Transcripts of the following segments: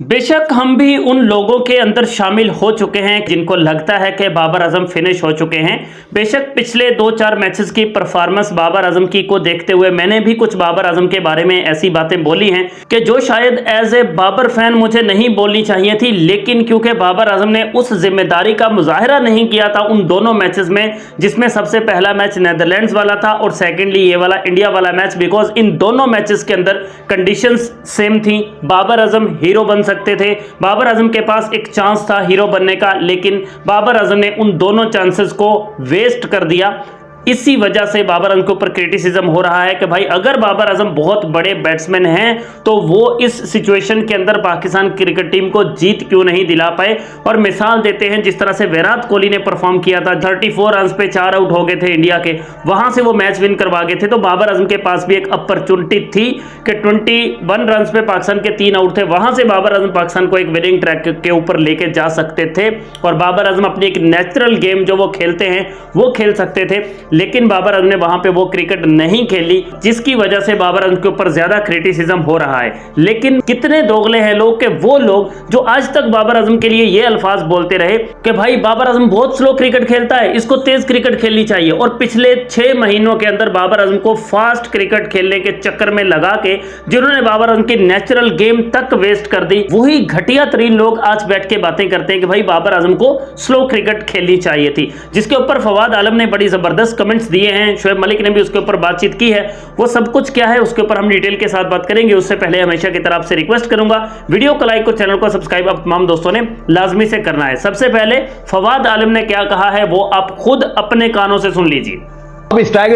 बेशक हम भी उन लोगों के अंदर शामिल हो चुके हैं जिनको लगता है कि बाबर आजम फिनिश हो चुके हैं। बेशक पिछले 2-4 मैचेस की परफॉर्मेंस बाबर आजम की को देखते हुए मैंने भी कुछ बाबर आजम के बारे में ऐसी बातें बोली हैं कि जो शायद एज ए बाबर फैन मुझे नहीं बोलनी चाहिए थी, लेकिन क्योंकि बाबर आजम ने उस जिम्मेदारी का मुजाहरा नहीं किया था उन दोनों मैचेस में, जिसमें सबसे पहला मैच नेदरलैंड्स वाला था और सेकेंडली ये वाला इंडिया वाला मैच, बिकॉज इन दोनों मैचेस के अंदर कंडीशंस सेम थी। बाबर आजम हीरो बन सकते थे, बाबर आजम के पास एक चांस था हीरो बनने का, लेकिन बाबर आजम ने उन दोनों चांसेस को वेस्ट कर दिया। इसी वजह से बाबर आजम के ऊपर क्रिटिसिज्म हो रहा है कि भाई अगर बाबर आजम बहुत बड़े बैट्समैन हैं तो वो इस सिचुएशन के अंदर पाकिस्तान क्रिकेट टीम को जीत क्यों नहीं दिला पाए। और मिसाल देते हैं जिस तरह से विराट कोहली ने परफॉर्म किया था, 34 रन पे 4 आउट हो गए थे इंडिया के, वहां से वो मैच विन करवा गए थे। तो बाबर आजम के पास भी एक अपॉर्चुनिटी थी कि 21 रन पे पाकिस्तान के 3 आउट थे, वहां से बाबर आजम पाकिस्तान को एक विनिंग ट्रैक के ऊपर लेके जा सकते थे और बाबर आजम अपनी एक नेचुरल गेम जो वो खेलते हैं वो खेल सकते थे। लेकिन बाबर आजम ने वहां पे वो क्रिकेट नहीं खेली, जिसकी वजह से बाबर आजम के ऊपर ज्यादा क्रिटिसिज्म हो रहा है। लेकिन कितने दोगले हैं लोग कि वो लोग जो आज तक बाबर आजम के लिए ये अल्फाज बोलते रहे कि भाई बाबर आजम बहुत स्लो क्रिकेट खेलता है, इसको तेज क्रिकेट खेलनी चाहिए, और पिछले 6 महीनों के अंदर बाबर आजम को फास्ट क्रिकेट खेलने के चक्कर में लगा के जिन्होंने बाबर आजम की नेचुरल गेम तक वेस्ट कर दी, वही घटिया तरीन लोग आज बैठ के बातें करते हैं कि भाई बाबर आजम को स्लो क्रिकेट खेलनी चाहिए थी। जिसके ऊपर फवाद आलम ने बड़ी जबरदस्त कमेंट्स दिए हैं, शोएब मलिक ने भी उसके ऊपर बातचीत की है। वो सब कुछ क्या है उसके ऊपर हम डिटेल के साथ बात करेंगे। उससे पहले हमेशा की तरफ से रिक्वेस्ट करूंगा, वीडियो को लाइक और चैनल को सब्सक्राइब आप तमाम दोस्तों ने लाजमी से करना है। सबसे पहले फवाद आलम ने क्या कहा है वो आप खुद अपने कानों से सुन लीजिए। अब स्ट्राइक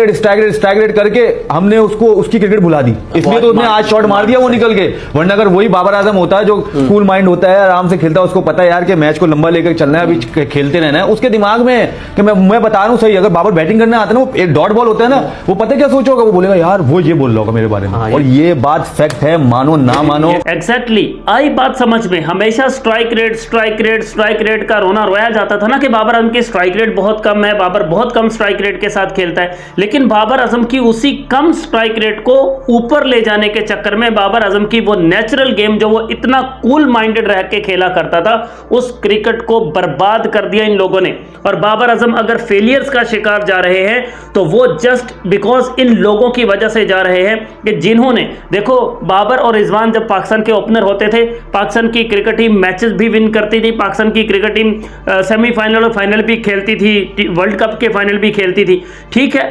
रेट करके हमने उसकी क्रिकेट भुला दी, इसलिए तो उसने आज शॉट मार दिया वो निकल के। वरना अगर वही बाबर आजम होता है जो कूल माइंड होता है, आराम से खेलता है, उसको पता है यार कि मैच को लंबा लेकर चलना है, अभी खेलते रहना है, उसके दिमाग में कि मैं बता रहा हूँ सही, अगर बाबर बैटिंग करने आता है ना, वो एक डॉट बॉल होता है ना, वो पता क्या सोच होगा, वो बोलेगा यार वो ये बोल रहा होगा मेरे बारे में। और ये बात फैक्ट है, मानो ना मानो। एग्जैक्टली आई बात समझ में। हमेशा स्ट्राइक रेट का रोना रोया जाता था ना कि बाबर आजम की स्ट्राइक रेट बहुत कम है, बाबर बहुत कम स्ट्राइक रेट के साथ खेलता है। लेकिन बाबर आजम की उसी कम स्ट्राइक रेट को ऊपर ले जाने के चक्कर में बाबर आजम की वो नेचुरल गेम जो वो इतना कूल माइंडेड रह के खेला करता था, उस क्रिकेट को बर्बाद कर दिया इन लोगों ने। और बाबर आजम अगर फेलियर्स का शिकार जा रहे हैं तो वो जस्ट बिकॉज इन लोगों की वजह से जा रहे हैं कि जिन्होंने, देखो बाबर और रिजवान जब पाकिस्तान के ओपनर होते थे, पाकिस्तान की क्रिकेट टीम मैचेस भी विन करती थी, पाकिस्तान की क्रिकेट टीम सेमीफाइनल और फाइनल भी खेलती थी, वर्ल्ड कप के फाइनल भी खेलती थी। ठीक है,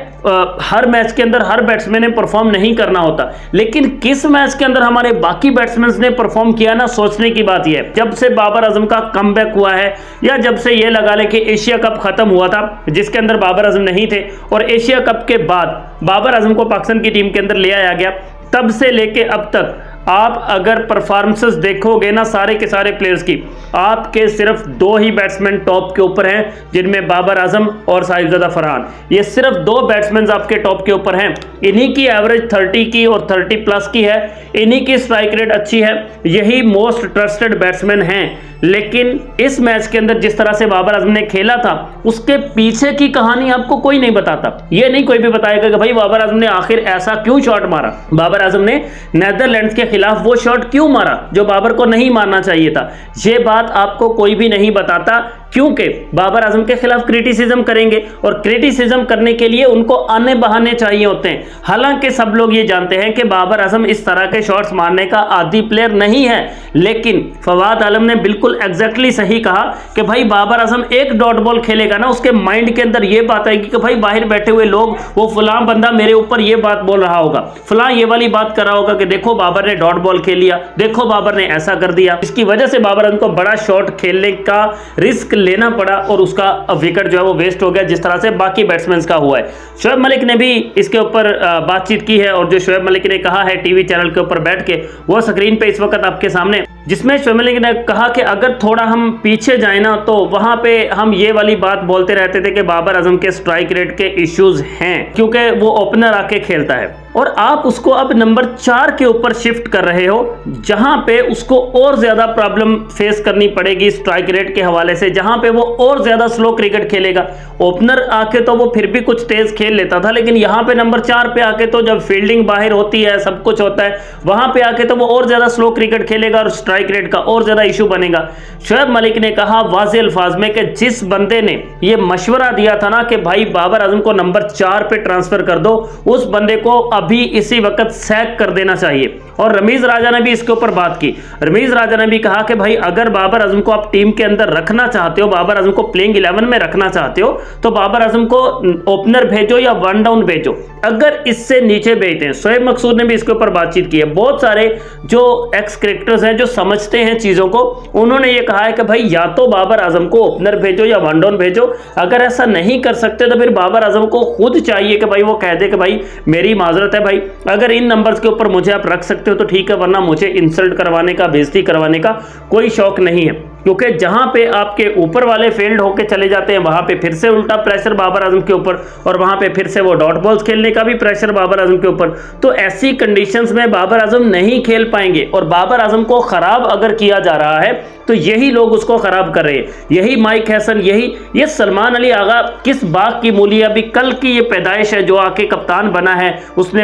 हर मैच के अंदर हर बैट्समैन ने परफॉर्म नहीं करना होता, लेकिन किस मैच के अंदर हमारे बाकी बैट्समैन ने परफॉर्म किया ना, सोचने की बात यह है। जब से बाबर आजम का कमबैक हुआ है, या जब से ये लगा ले कि एशिया कप खत्म हुआ था जिसके अंदर बाबर आजम नहीं थे, और एशिया कप के बाद बाबर आजम को पाकिस्तान की टीम के अंदर ले आया गया, तब से लेके अब तक आप अगर परफॉर्मेंसेस देखोगे ना सारे के सारे प्लेयर्स की, आपके सिर्फ 2 ही बैट्समैन टॉप के ऊपर हैं, जिनमें बाबर आजम और साहिबजादा फरहान। ये सिर्फ 2 बैट्समैन आपके टॉप के ऊपर हैं। इन्हीं की एवरेज 30 की और 30 प्लस की है, इन्हीं की स्ट्राइक रेट अच्छी है, यही मोस्ट ट्रस्टेड बैट्समैन हैं। लेकिन इस मैच के अंदर जिस तरह से बाबर आजम ने खेला था, उसके पीछे की कहानी आपको कोई नहीं बताता। ये नहीं कोई भी बताएगा कि भाई बाबर आजम ने आखिर ऐसा क्यों शॉट मारा, बाबर आजम ने नेदरलैंड्स के खिलाफ वो शॉट क्यों मारा जो बाबर को नहीं मारना चाहिए था। ये बात आपको कोई भी नहीं बताता, क्योंकि बाबर आजम के खिलाफ क्रिटिसिज्म करेंगे और क्रिटिसिज्म करने के लिए उनको आने बहाने चाहिए होते हैं। हालांकि सब लोग ये जानते हैं कि बाबर आजम इस तरह के शॉट्स मारने का आदी प्लेयर नहीं है, लेकिन फवाद आलम ने बिल्कुल एग्जैक्टली सही कहा कि भाई बाबर आजम एक डॉट बॉल खेलेगा ना, उसके माइंड के अंदर ये बात आएगी कि भाई बाहर बैठे हुए लोग, वो फलां बंदा मेरे ऊपर ये बात बोल रहा होगा, फलां ये वाली बात कर रहा होगा कि देखो बाबर ने डॉट बॉल खेल लिया, देखो बाबर ने ऐसा कर दिया। इसकी वजह से बाबर आजम को बड़ा शॉट खेलने का रिस्क लेना पड़ा और उसका विकेट जो है वो वेस्ट हो गया, जिस तरह से बाकी बैट्समैन का हुआ है। शोएब मलिक ने भी इसके ऊपर बातचीत की है, और जो शोएब मलिक ने कहा है टीवी चैनल के ऊपर बैठ के, वो स्क्रीन पे इस वक्त आपके सामने, जिसमें शोएब मलिक ने कहा कि अगर थोड़ा हम पीछे जाए ना तो वहां पे हम ये वाली बात बोलते रहते थे कि बाबर आजम के स्ट्राइक रेट के इश्यूज हैं क्योंकि वो ओपनर आके खेलता है। और आप उसको अब नंबर 4 के ऊपर शिफ्ट कर रहे हो, जहां पे उसको और ज्यादा प्रॉब्लम फेस करनी पड़ेगी स्ट्राइक रेट के हवाले से, जहां पे वो और ज्यादा स्लो क्रिकेट खेलेगा। ओपनर आके तो वो फिर भी कुछ तेज खेल लेता था, लेकिन यहां पे नंबर 4 पे आके तो जब फील्डिंग बाहर होती है, सब कुछ होता है, वहां पे आके तो वो और ज्यादा स्लो क्रिकेट खेलेगा और स्ट्राइक रेट का और ज्यादा इशू बनेगा। शोएब मलिक ने कहा वाज़े अल्फाज में कि जिस बंदे ने ये मशवरा दिया था ना कि भाई बाबर आजम को नंबर 4 पे ट्रांसफर कर दो, उस बंदे को अभी इसी वक्त सैक कर देना चाहिए। और रमीज राजा ने भी इसके ऊपर बात की। रमीज राजा ने भी कहा कि भाई अगर बाबर आजम को आप टीम के अंदर रखना चाहते हो, बाबर आजम को प्लेइंग 11 में रखना चाहते हो, तो बाबर आजम को ओपनर भेजो या वन डाउन भेजो। अगर इससे नीचे भेजते हैं, शोएब मकसूद ने भी इसके ऊपर बातचीत की है। बहुत सारे जो एक्स क्रिकेटर्स हैं जो समझते हैं चीजों को, उन्होंने ये कहा है कि भाई या तो बाबर आजम को ओपनर भेजो या वन डाउन भेजो। अगर ऐसा नहीं कर सकते तो फिर बाबर आजम को खुद चाहिए कि भाई वो कह दे कि भाई मेरी माजरत है भाई, अगर इन नंबर्स के ऊपर मुझे आप रख सकते हो तो ठीक है, वरना मुझे इंसल्ट करवाने का, बेइज्जती करवाने का कोई शौक नहीं है। क्योंकि जहां पे आपके ऊपर वाले फेल्ड होके चले जाते हैं, वहां पे फिर से उल्टा प्रेशर बाबर आजम के ऊपर, और वहां पे फिर से वो डॉट बॉल्स खेलने का भी प्रेशर बाबर आजम के ऊपर। तो ऐसी कंडीशंस में बाबर आजम नहीं खेल पाएंगे। और बाबर आजम को खराब अगर किया जा रहा है तो यही लोग उसको खराब कर रहे हैं, यही माइक हैसन, ये सलमान अली आगा किस बाग की मूली, अभी कल की ये पैदाइश है जो आके कप्तान बना है, उसने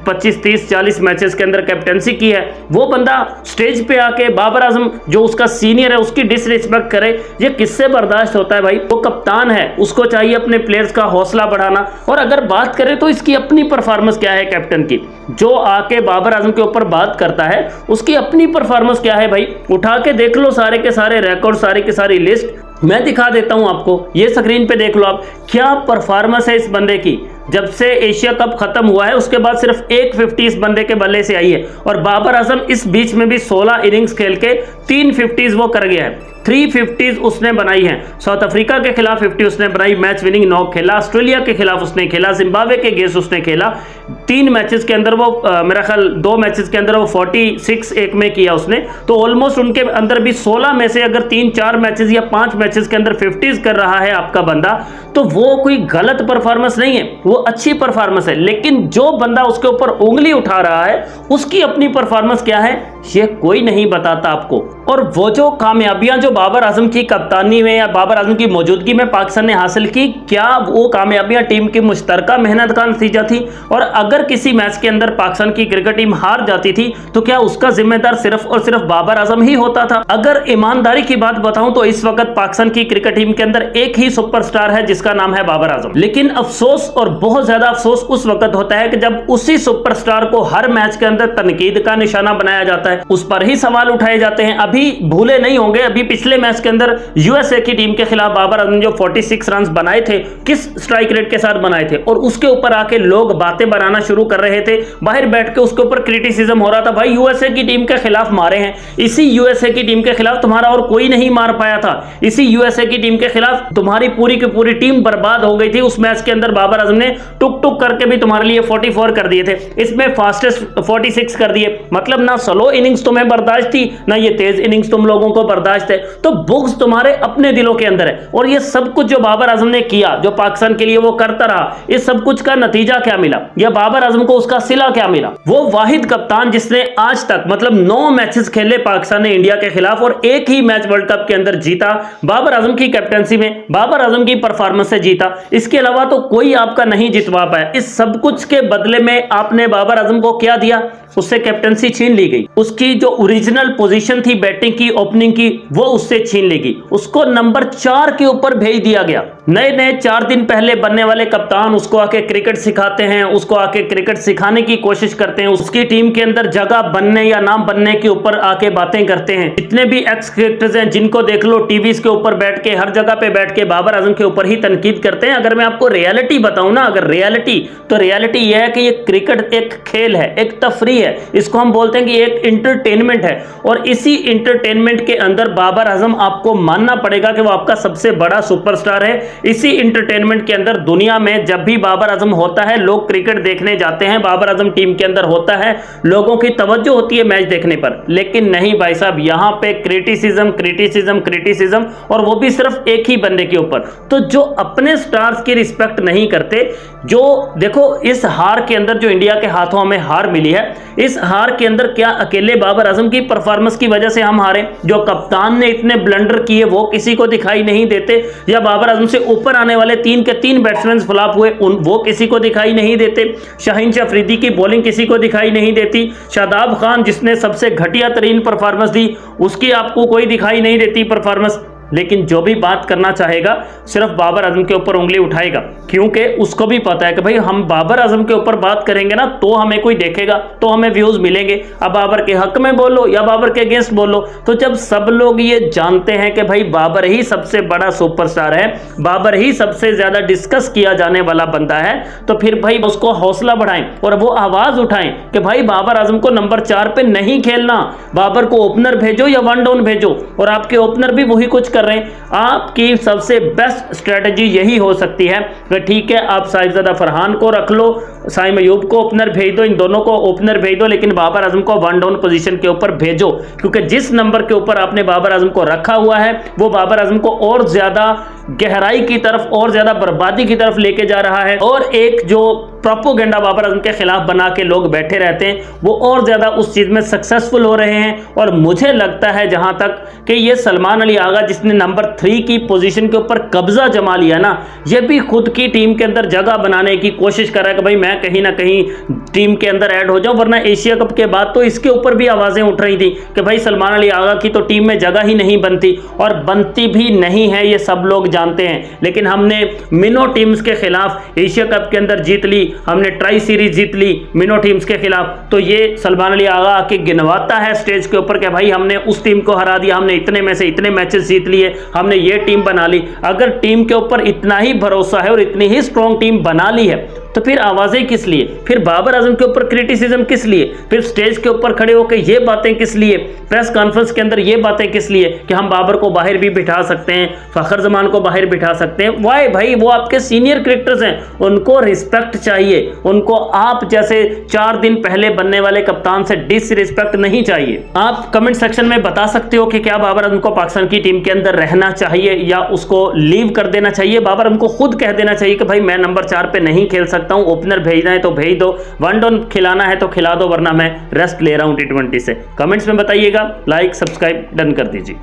25, 30, 40 मैचेस के अंदर कैप्टनसी की है। वो बंदा स्टेज पे आके बाबर आजम जो उसका सीनियर है उसकी डिसरिस्पेक्ट करे, ये किससे बर्दाश्त होता है भाई? वो कप्तान है, उसको चाहिए अपने प्लेयर्स का हौसला बढ़ाना। और अगर बात करें तो इसकी अपनी परफॉर्मेंस क्या है कैप्टन की, जो आके बाबर आजम के ऊपर बात करता है उसकी अपनी परफॉर्मेंस क्या है भाई? उठा के देख लो सारे के सारे रिकॉर्ड, सारी की सारी लिस्ट मैं दिखा देता हूं आपको, ये स्क्रीन पे देख लो आप, क्या परफॉर्मेंस है इस बंदे की। जब से एशिया कप खत्म हुआ है उसके बाद सिर्फ एक 50 इस बंदे के बल्ले से आई है, और बाबर आजम इस बीच में भी 16 इनिंग्स खेल के 3 50 वो कर गया है। 3 50 उसने बनाई है। साउथ अफ्रीका के खिलाफ 50 उसने बनाई, मैच विनिंग नॉक खेला, ऑस्ट्रेलिया के खिलाफ उसने खेला, जिम्बाब्वे के अगेंस्ट उसने खेला। 3 मैचेस के अंदर वो मेरा ख्याल 2 मैचेस के अंदर वो 46 एक में किया उसने। तो ऑलमोस्ट उनके अंदर भी 16 में से अगर 3-4 मैचेस या 5 मैचेस के अंदर 50 कर रहा है आपका बंदा, तो वो कोई गलत परफॉर्मेंस नहीं है, वो अच्छी परफॉर्मेंस है। लेकिन जो बंदा उसके ऊपर उंगली उठा रहा है उसकी अपनी परफॉर्मेंस क्या है ये कोई नहीं बताता आपको। और वो जो कामयाबियां जो बाबर आजम की कप्तानी में या बाबर आजम की मौजूदगी में पाकिस्तान ने हासिल की, क्या वो कामयाबियां टीम की मुश्तरका मेहनत का नतीजा थी? और अगर किसी मैच के अंदर पाकिस्तान की क्रिकेट टीम हार जाती थी तो क्या उसका जिम्मेदार सिर्फ और सिर्फ बाबर आजम ही होता था? अगर ईमानदारी की बात बताऊं तो इस वक्त पाकिस्तान की क्रिकेट टीम के अंदर एक ही सुपरस्टार है जिसका नाम है बाबर आजम। लेकिन अफसोस, और बहुत ज्यादा अफसोस उस वक्त होता है कि जब उसी सुपरस्टार को हर मैच के अंदर तनकीद का निशाना बनाया जाता है, उस पर ही सवाल उठाए जाते हैं। अभी भूले नहीं होंगे, अभी पिछले मैच के अंदर यूएसए की टीम के खिलाफ बाबर आजम जो 46 रन बनाए थे, किस स्ट्राइक रेट के साथ बनाए थे, और उसके ऊपर आके लोग बातें बनाना शुरू कर रहे थे, बाहर बैठ के उसके ऊपर क्रिटिसिज्म हो रहा था, भाई यूएसए की टीम के खिलाफ मारे हैं, इसी यूएसए की टीम के खिलाफ तुम्हारा और कोई नहीं मार पाया था, इसी यूएसए की टीम के खिलाफ तुम्हारी पूरी की पूरी टीम बर्बाद हो गई थी। उस मैच के अंदर बाबर आजम ने टुक टुक करके भी तुम्हारे लिए 44 कर दिए थे, इसमें फास्टेस्ट 46 कर दिए। मतलब ना स्लो इनिंग्स तुम्हें बर्दाश्त थी, ना ये तेज इनिंग्स तुम लोगों को बर्दाश्त है। तो बुग्स तुम्हारे अपने दिलों के अंदर है। और ये सब कुछ जो बाबर आजम ने किया, जो पाकिस्तान के लिए वो करता रहा, इस सब कुछ का नतीजा क्या मिला, या बाबर आजम को उसका सिला क्या मिला? वो वाहिद कप्तान जिसने आज तक मतलब 9 मैचेस खेले पाकिस्तान ने इंडिया के खिलाफ और एक ही मैच वर्ल्ड कप के अंदर जीता, बाबर आजम की कैप्टनसी में, बाबर आजम की परफॉर्मेंस से जीता। इसके अलावा तो कोई आपका नहीं जितवा पाया। इस सब कुछ के बदले में आपने बाबर आजम को क्या दिया? उससे कैप्टनसी छीन ली गई, उसकी जो ओरिजिनल पोजीशन थी बैटिंग की, ओपनिंग की, वो उससे छीन ली गई, उसको नंबर 4 के ऊपर भेज दिया गया। नए 4 दिन पहले बनने वाले कप्तान उसको आके क्रिकेट सिखाते हैं, उसको आके क्रिकेट सिखाने की कोशिश करते हैं, उसकी टीम के अंदर जगह बनने या नाम बनने के ऊपर आके बातें करते हैं। जितने भी एक्स क्रिकेटर्स हैं जिनको देख लो टीवी के ऊपर बैठ के, हर जगह पे बैठ के बाबर आजम के ऊपर ही तनकीद करते हैं। अगर मैं आपको रियलिटी बताऊं ना, अगर रियलिटी, तो रियलिटी यह है कि ये क्रिकेट एक खेल है, एक तफरी है, इसको हम बोलते हैं कि एक इंटरटेनमेंट है। और इसी इंटरटेनमेंट के अंदर बाबर आजम आपको मानना पड़ेगा कि वो आपका सबसे बड़ा सुपरस्टार है। इसी इंटरटेनमेंट के अंदर दुनिया में जब भी बाबर आजम होता है लोग क्रिकेट देखने जाते हैं, बाबर आजम टीम के अंदर होता है लोगों की तवज्जो होती है मैच देखने पर। लेकिन नहीं भाई साहब, यहां पे क्रिटिसिज्म क्रिटिसिज्म क्रिटिसिज्म, और वो भी सिर्फ एक ही बंदे के ऊपर। तो जो अपने स्टार्स की रिस्पेक्ट नहीं करते, जो देखो इस हार के अंदर जो इंडिया के हाथों हमें हार मिली है, इस हार के अंदर क्या अकेले बाबर आजम की परफॉर्मेंस की वजह से हम हारे? जो कप्तान ने इतने ब्लंडर किए वो किसी को दिखाई नहीं देते, या बाबर आजम से ऊपर आने वाले 3 के 3 बैट्समैन फ्लॉप हुए वो किसी को दिखाई नहीं देते, शाहीन शाह अफरीदी की बॉलिंग किसी को दिखाई नहीं देती, शादाब खान जिसने सबसे घटिया तरीन परफॉर्मेंस दी उसकी आपको कोई दिखाई नहीं देती परफॉर्मेंस। लेकिन जो भी बात करना चाहेगा सिर्फ बाबर आजम के ऊपर उंगली उठाएगा, क्योंकि उसको भी पता है कि भाई हम बाबर आजम के ऊपर बात करेंगे ना तो हमें कोई देखेगा, तो हमें व्यूज मिलेंगे। अब बाबर के हक में बोलो या बाबर के अगेंस्ट बोलो, तो जब सब लोग ये जानते हैं कि भाई बाबर ही सबसे बड़ा सुपरस्टार है, बाबर ही सबसे ज्यादा डिस्कस किया जाने वाला बंदा है, तो फिर भाई उसको हौसला बढ़ाएं और वो आवाज उठाएं कि भाई बाबर आजम को नंबर 4 पे नहीं खेलना, बाबर को ओपनर भेजो या वन डाउन भेजो। और आपके ओपनर भी वही कुछ कर रहे हैं। आपकी सबसे बेस्ट स्ट्रेटजी यही हो सकती है कि ठीक है आप साहिबजादा फरहान को रख लो, साइम अयूब को ओपनर भेज दो, इन दोनों को ओपनर भेज दो, लेकिन बाबर आजम को वन डाउन पोजीशन के ऊपर भेजो, क्योंकि जिस नंबर के ऊपर आपने बाबर आजम को रखा हुआ है वो बाबर आजम को और ज्यादा गहराई की तरफ और ज्यादा बर्बादी की तरफ लेके जा रहा है। और एक जो प्रोपोगेंडा बाबर आजम के खिलाफ बना के लोग बैठे रहते हैं वो और ज्यादा उस चीज में सक्सेसफुल हो रहे हैं। और मुझे लगता है जहां तक कि ये सलमान अली आगा जिसने नंबर 3 की पोजीशन के ऊपर कब्जा जमा लिया ना, ये भी खुद की टीम के अंदर जगह बनाने की कोशिश कर रहा है कि भाई मैं कहीं ना कहीं टीम के अंदर ऐड हो जाऊं। वरना एशिया कप के बाद तो इसके ऊपर भी आवाजें उठ रही थी कि भाई सलमान अली आगा की तो टीम में जगह ही नहीं बनती, और बनती भी नहीं है, ये सब लोग जानते हैं। लेकिन हमने मिनो टीम्स के खिलाफ एशिया कप के अंदर जीत ली, हमने ट्राई सीरीज जीत ली मिनो टीम्स के खिलाफ, तो ये सलमान अली आगा आके गिनवाता है स्टेज के ऊपर कि भाई हमने उस टीम को हरा दिया, हमने इतने में से इतने मैचेस जीत लिए, हमने ये टीम बना ली। अगर टीम के ऊपर इतना ही भरोसा है और इतनी ही स्ट्रॉन्ग टीम बना ली है तो फिर आवाजें किस लिए, फिर बाबर आजम के ऊपर क्रिटिसिज्म किस लिए, फिर स्टेज के ऊपर खड़े होकर ये बातें किस लिए, प्रेस कॉन्फ्रेंस के अंदर ये बातें किस लिए कि हम बाबर को बाहर भी बिठा सकते हैं, फखर जमान को बाहर बिठा सकते हैं। वाई भाई, वो आपके सीनियर क्रिकेटर्स हैं, उनको रिस्पेक्ट चाहिए, उनको आप जैसे 4 दिन पहले बनने वाले कप्तान से डिसरिस्पेक्ट नहीं चाहिए। आप कमेंट सेक्शन में बता सकते हो कि क्या बाबर आजम को पाकिस्तान की टीम के अंदर रहना चाहिए या उसको लीव कर देना चाहिए। बाबर आजम को खुद कह देना चाहिए कि भाई मैं नंबर 4 पे नहीं खेल सकता हूं, ओपनर भेजना है तो भेज दो, वन डाउन खिलाना है तो खिला दो, वरना मैं रेस्ट ले रहा हूं T20 से। कमेंट्स में बताइएगा, लाइक सब्सक्राइब डन कर दीजिए।